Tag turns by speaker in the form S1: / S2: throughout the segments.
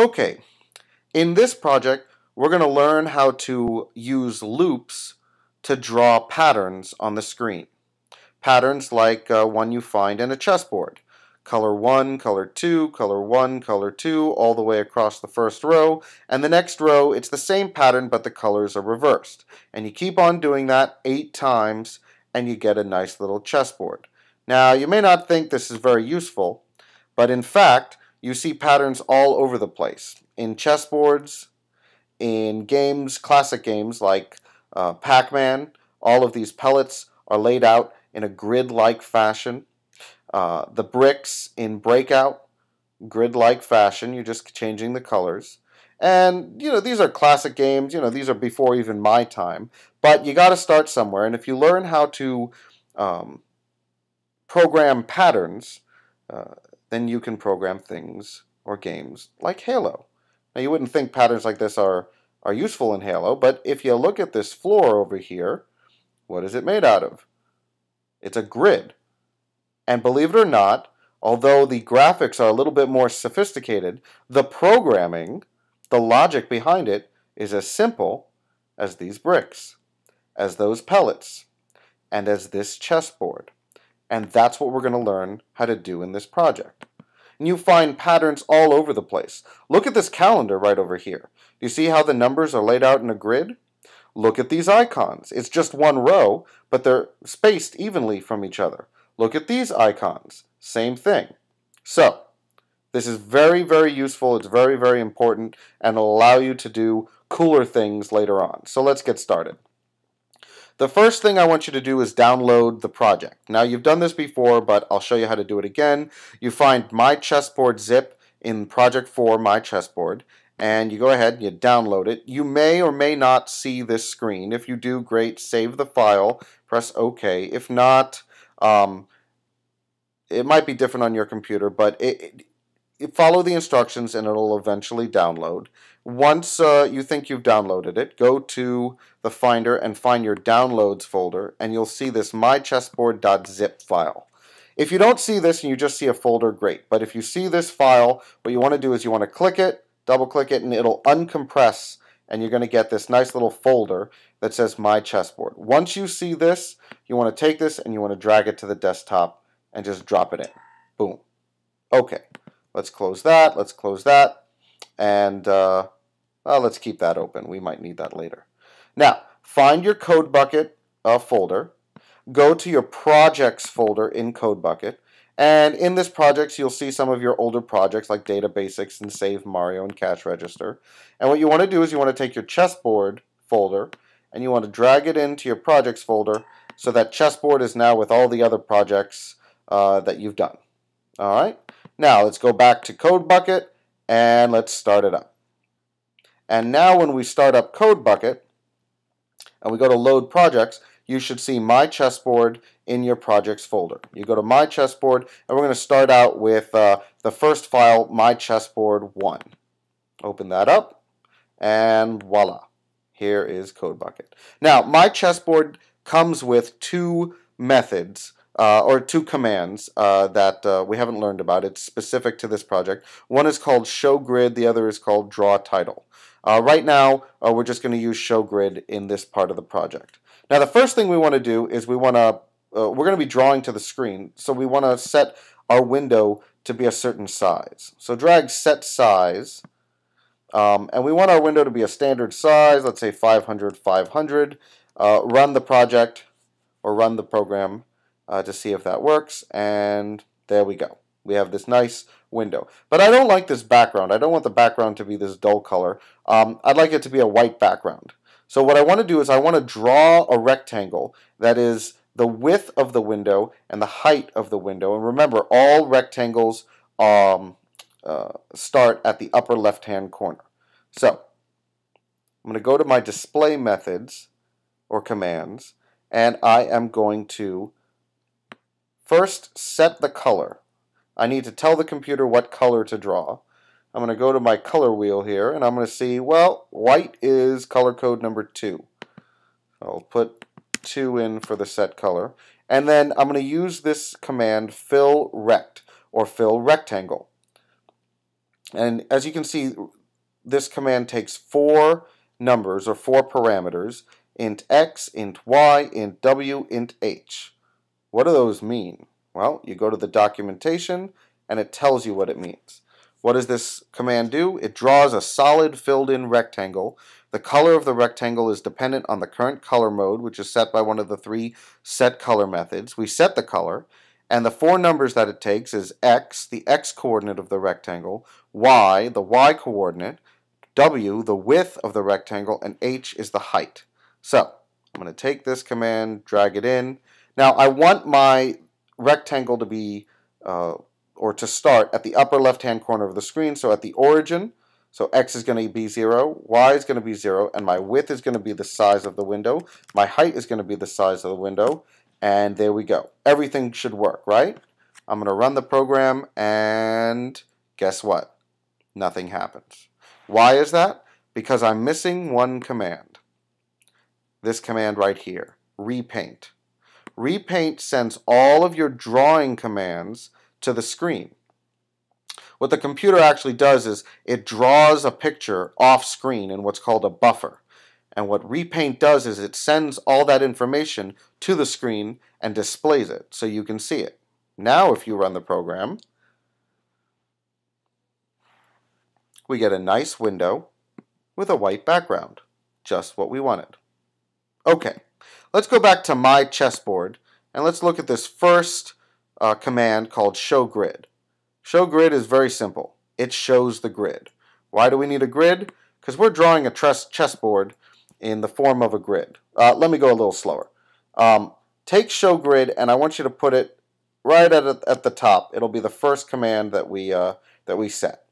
S1: Okay, in this project, we're going to learn how to use loops to draw patterns on the screen. Patterns like one you find in a chessboard. Color 1, color 2, color 1, color 2, all the way across the first row. And the next row, it's the same pattern, but the colors are reversed. And you keep on doing that 8 times, and you get a nice little chessboard. Now, you may not think this is very useful, but in fact, you see patterns all over the place. In chessboards, in games, classic games like Pac-Man, all of these pellets are laid out in a grid-like fashion. The bricks in Breakout, grid-like fashion, you're just changing the colors. And, these are classic games, these are before even my time. But you got to start somewhere, and if you learn how to program patterns, then you can program things or games like Halo. Now, you wouldn't think patterns like this are useful in Halo, but if you look at this floor over here, what is it made out of? It's a grid. And believe it or not, although the graphics are a little bit more sophisticated, the programming, the logic behind it, is as simple as these bricks, as those pellets, and as this chessboard. And that's what we're going to learn how to do in this project. And you find patterns all over the place. Look at this calendar right over here. Do you see how the numbers are laid out in a grid? Look at these icons. It's just one row, but they're spaced evenly from each other. Look at these icons. Same thing. So, this is very, very useful. It's very, very important, and it'll allow you to do cooler things later on. So let's get started. The first thing I want you to do is download the project. Now, you've done this before, but I'll show you how to do it again. You find MyChessboard zip in Project 4 MyChessboard, and you go ahead and you download it. You may or may not see this screen. If you do, great. Save the file. Press OK. If not, it might be different on your computer, but follow the instructions and it'll eventually download. Once you think you've downloaded it, go to the Finder and find your Downloads folder, and you'll see this mychessboard.zip file. If you don't see this and you just see a folder, great. But if you see this file, what you want to do is you want to click it, double-click it, and it'll uncompress, and you're going to get this nice little folder that says My Chessboard. Once you see this, you want to take this and you want to drag it to the desktop and just drop it in. Boom. Okay. Let's close that. Let's close that. And let's keep that open. We might need that later. Now, find your CodeBucket folder. Go to your projects folder in CodeBucket. And in this project, you'll see some of your older projects like Data Basics and Save Mario and Cash Register. And what you want to do is you want to take your chessboard folder and you want to drag it into your projects folder so that chessboard is now with all the other projects that you've done. All right. Now let's go back to CodeBucket and let's start it up. And now when we start up CodeBucket and we go to Load Projects, you should see My Chessboard in your Projects folder. You go to My Chessboard and we're going to start out with the first file, MyChessboard1. Open that up and voila, here is CodeBucket. Now MyChessboard comes with two methods or two commands that we haven't learned about. It's specific to this project. One is called show grid, the other is called draw title. Right now, we're just going to use show grid in this part of the project. Now, the first thing we want to do is we're going to be drawing to the screen, so we want to set our window to be a certain size. So drag set size, and we want our window to be a standard size, let's say 500, 500. Run the project or run the program to see if that works, and there we go. We have this nice window. But I don't like this background. I don't want the background to be this dull color. I'd like it to be a white background. So what I want to do is I want to draw a rectangle that is the width of the window and the height of the window. And remember, all rectangles start at the upper left-hand corner. So I'm going to go to my display methods or commands, and I am going to first set the color. I need to tell the computer what color to draw. I'm going to go to my color wheel here, and I'm going to see, well, white is color code number 2. I'll put 2 in for the set color. And then I'm going to use this command fill rect, or fill rectangle. And as you can see, this command takes 4 numbers or 4 parameters: int x, int y, int w, int h. What do those mean? Well, you go to the documentation and it tells you what it means. What does this command do? It draws a solid filled-in rectangle. The color of the rectangle is dependent on the current color mode, which is set by one of the 3 set color methods. We set the color, and the 4 numbers that it takes is x, the x coordinate of the rectangle, y, the y coordinate, w, the width of the rectangle, and h is the height. So, I'm going to take this command, drag it in. Now, I want my rectangle to be, or to start at the upper left-hand corner of the screen, so at the origin. So x is going to be 0, y is going to be 0, and my width is going to be the size of the window. My height is going to be the size of the window, and there we go. Everything should work, right? I'm going to run the program, and guess what? Nothing happens. Why is that? Because I'm missing one command. This command right here, repaint. Repaint sends all of your drawing commands to the screen. What the computer actually does is it draws a picture off screen in what's called a buffer. And what repaint does is it sends all that information to the screen and displays it so you can see it. Now if you run the program, we get a nice window with a white background. Just what we wanted. Okay, let's go back to MyChessboard and let's look at this first command called show grid. Show grid is very simple. It shows the grid. Why do we need a grid? Because we're drawing a chessboard in the form of a grid. Let me go a little slower. Take show grid and I want you to put it right at the top. It'll be the first command that we set,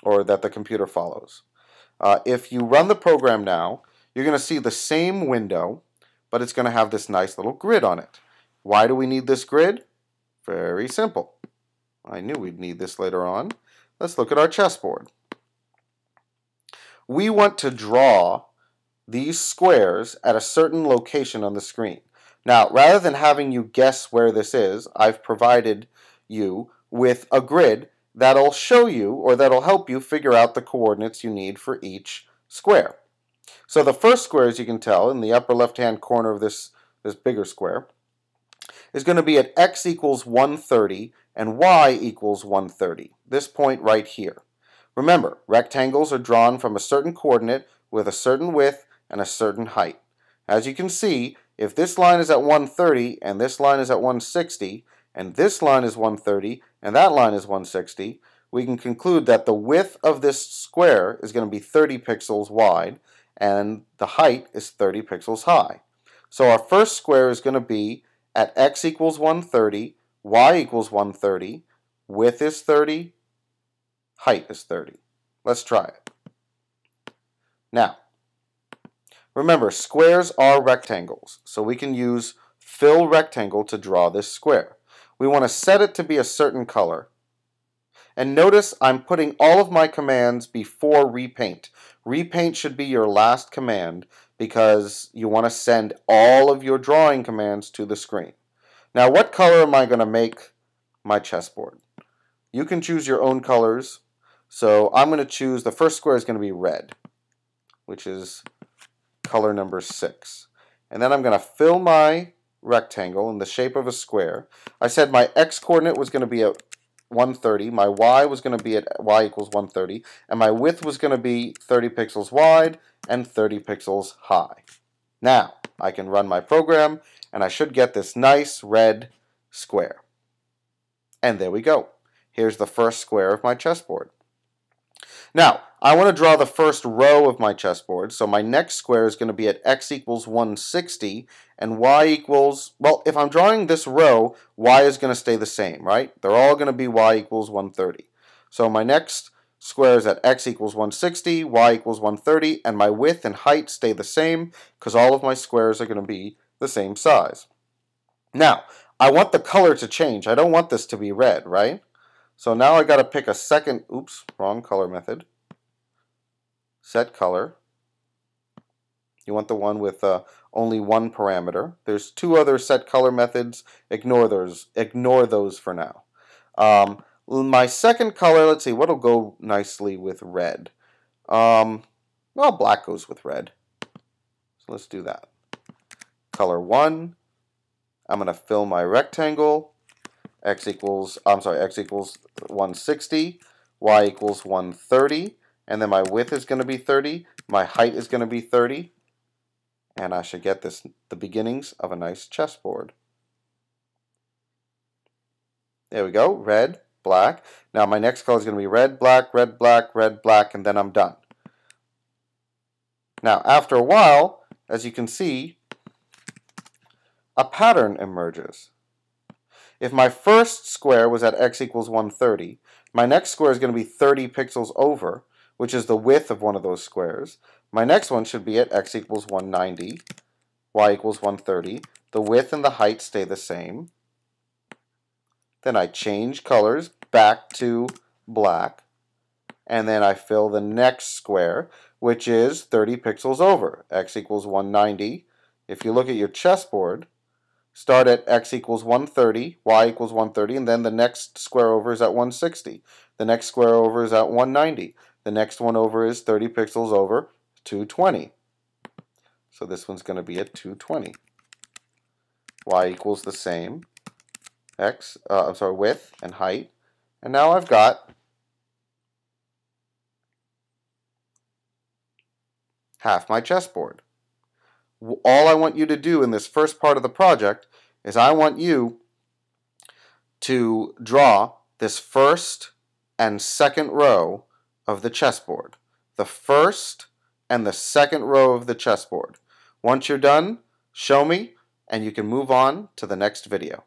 S1: or that the computer follows. If you run the program now, you're going to see the same window, but it's going to have this nice little grid on it. Why do we need this grid? Very simple. I knew we'd need this later on. Let's look at our chessboard. We want to draw these squares at a certain location on the screen. Now, rather than having you guess where this is, I've provided you with a grid that'll show you, or that'll help you figure out the coordinates you need for each square. So the first square, as you can tell, in the upper left-hand corner of this bigger square, is going to be at x equals 130 and y equals 130, this point right here. Remember, rectangles are drawn from a certain coordinate with a certain width and a certain height. As you can see, if this line is at 130 and this line is at 160, and this line is 130 and that line is 160, we can conclude that the width of this square is going to be 30 pixels wide and the height is 30 pixels high. So our first square is going to be at x equals 130, y equals 130, width is 30, height is 30. Let's try it. Now, remember, squares are rectangles, so we can use fill rectangle to draw this square. We want to set it to be a certain color. And notice I'm putting all of my commands before repaint. Repaint should be your last command because you want to send all of your drawing commands to the screen. Now, what color am I going to make my chessboard? You can choose your own colors. So I'm going to choose, the first square is going to be red, which is color number 6. And then I'm going to fill my rectangle in the shape of a square. I said my x coordinate was going to be at 130, my y was going to be at y equals 130, and my width was going to be 30 pixels wide and 30 pixels high. Now, I can run my program, and I should get this nice red square. And there we go. Here's the first square of my chessboard. Now, I want to draw the first row of my chessboard, so my next square is going to be at x equals 160 and y equals, well, if I'm drawing this row, y is going to stay the same, right? They're all going to be y equals 130. So my next square is at x equals 160, y equals 130, and my width and height stay the same because all of my squares are going to be the same size. Now, I want the color to change. I don't want this to be red, right? So now I got to pick a second, oops, wrong color method. Set color. You want the one with only one parameter. There's 2 other set color methods. Ignore those for now. My second color, let's see, what'll go nicely with red? Well, black goes with red. So let's do that. Color 1, I'm going to fill my rectangle. X equals 160, Y equals 130, and then my width is going to be 30, my height is going to be 30, and I should get the beginnings of a nice chessboard. There we go, red, black. Now my next color is going to be red, black, red, black, red, black, and then I'm done. Now after a while, as you can see, a pattern emerges. If my first square was at x equals 130, my next square is going to be 30 pixels over, which is the width of one of those squares. My next one should be at x equals 190, y equals 130. The width and the height stay the same. Then I change colors back to black, and then I fill the next square, which is 30 pixels over, x equals 190. If you look at your chessboard, start at x equals 130, y equals 130, and then the next square over is at 160. The next square over is at 190. The next one over is 30 pixels over, 220. So this one's going to be at 220. Y equals the same, width and height. And now I've got half my chessboard. All I want you to do in this first part of the project is I want you to draw this first and second row of the chessboard. The first and the second row of the chessboard. Once you're done, show me, and you can move on to the next video.